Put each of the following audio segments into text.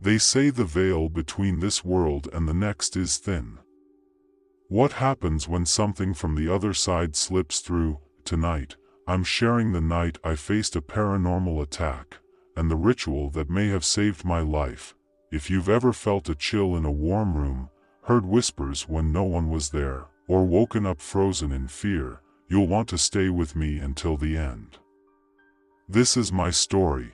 They say the veil between this world and the next is thin. What happens when something from the other side slips through? Tonight, I'm sharing the night I faced a paranormal attack, and the ritual that may have saved my life. If you've ever felt a chill in a warm room, heard whispers when no one was there, or woken up frozen in fear, you'll want to stay with me until the end. This is my story.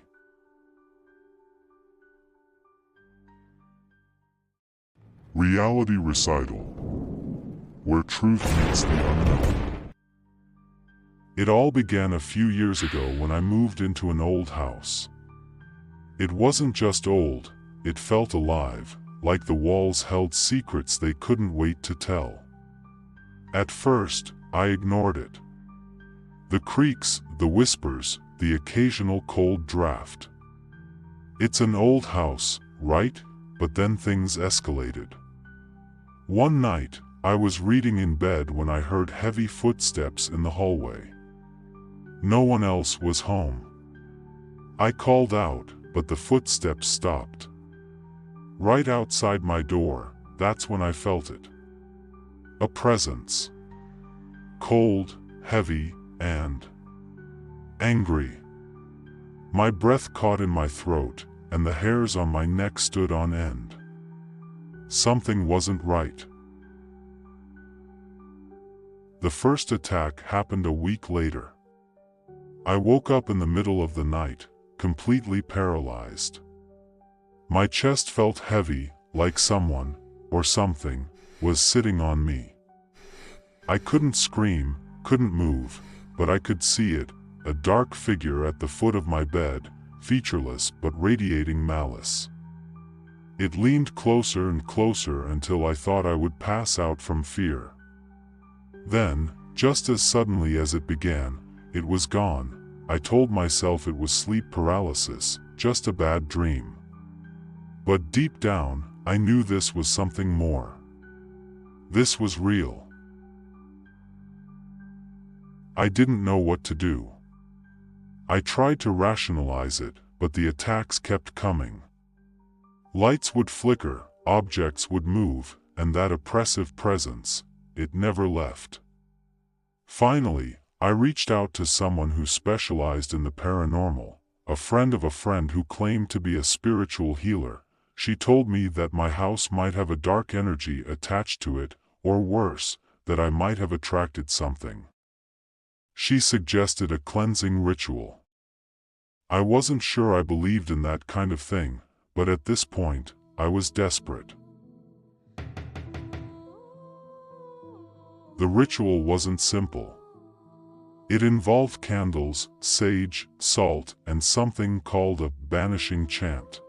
Reality Recital, where truth meets the unknown. It all began a few years ago when I moved into an old house. It wasn't just old, it felt alive, like the walls held secrets they couldn't wait to tell. At first, I ignored it. The creaks, the whispers, the occasional cold draft. It's an old house, right? But then things escalated. One night, I was reading in bed when I heard heavy footsteps in the hallway. No one else was home. I called out, but the footsteps stopped. Right outside my door, that's when I felt it. A presence. Cold, heavy, and angry. My breath caught in my throat, and the hairs on my neck stood on end. Something wasn't right. The first attack happened a week later. I woke up in the middle of the night, completely paralyzed. My chest felt heavy, like someone, or something, was sitting on me. I couldn't scream, couldn't move, but I could see it, a dark figure at the foot of my bed, featureless but radiating malice. It leaned closer and closer until I thought I would pass out from fear. Then, just as suddenly as it began, it was gone. I told myself it was sleep paralysis, just a bad dream. But deep down, I knew this was something more. This was real. I didn't know what to do. I tried to rationalize it, but the attacks kept coming. Lights would flicker, objects would move, and that oppressive presence, it never left. Finally, I reached out to someone who specialized in the paranormal, a friend of a friend who claimed to be a spiritual healer. She told me that my house might have a dark energy attached to it, or worse, that I might have attracted something. She suggested a cleansing ritual. I wasn't sure I believed in that kind of thing, but at this point, I was desperate. The ritual wasn't simple. It involved candles, sage, salt, and something called a banishing chant.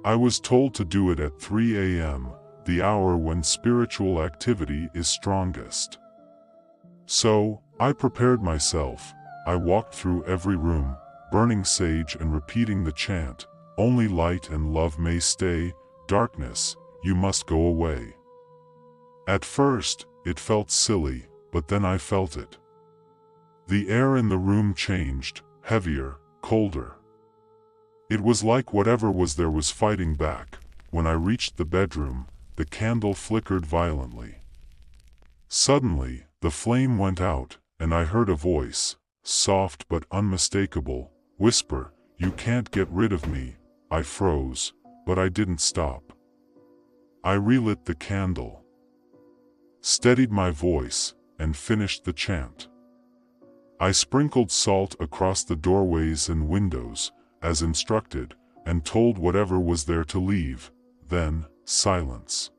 I was told to do it at 3 a.m., the hour when spiritual activity is strongest. So, I prepared myself. I walked through every room, burning sage and repeating the chant, "Only light and love may stay, darkness, you must go away." At first, it felt silly, but then I felt it. The air in the room changed, heavier, colder. It was like whatever was there was fighting back. When I reached the bedroom, the candle flickered violently. Suddenly, the flame went out, and I heard a voice, soft but unmistakable, whisper, "You can't get rid of me." I froze, but I didn't stop. I relit the candle, steadied my voice, and finished the chant. I sprinkled salt across the doorways and windows, as instructed, and told whatever was there to leave. Then, silence.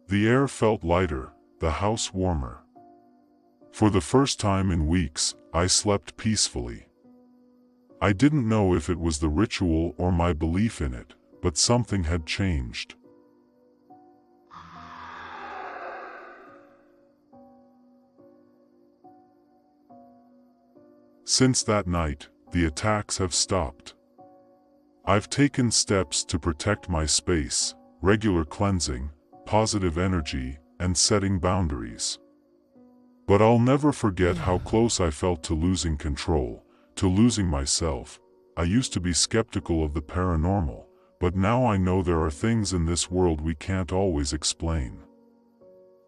The air felt lighter, the house warmer. For the first time in weeks, I slept peacefully. I didn't know if it was the ritual or my belief in it, but something had changed. Since that night, the attacks have stopped. I've taken steps to protect my space, regular cleansing, positive energy, and setting boundaries. But I'll never forget how close I felt to losing control, to losing myself. I used to be skeptical of the paranormal, but now I know there are things in this world we can't always explain.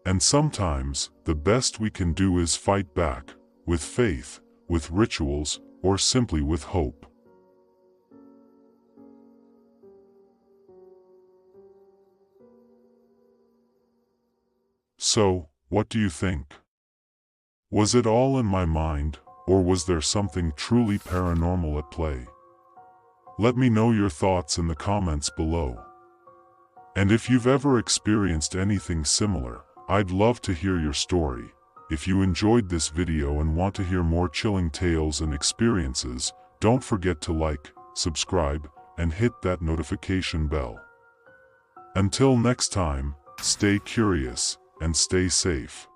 And sometimes, the best we can do is fight back, with faith, with rituals, or simply with hope. So, what do you think? Was it all in my mind, or was there something truly paranormal at play? Let me know your thoughts in the comments below. And if you've ever experienced anything similar, I'd love to hear your story. If you enjoyed this video and want to hear more chilling tales and experiences, don't forget to like, subscribe, and hit that notification bell. Until next time, stay curious and stay safe.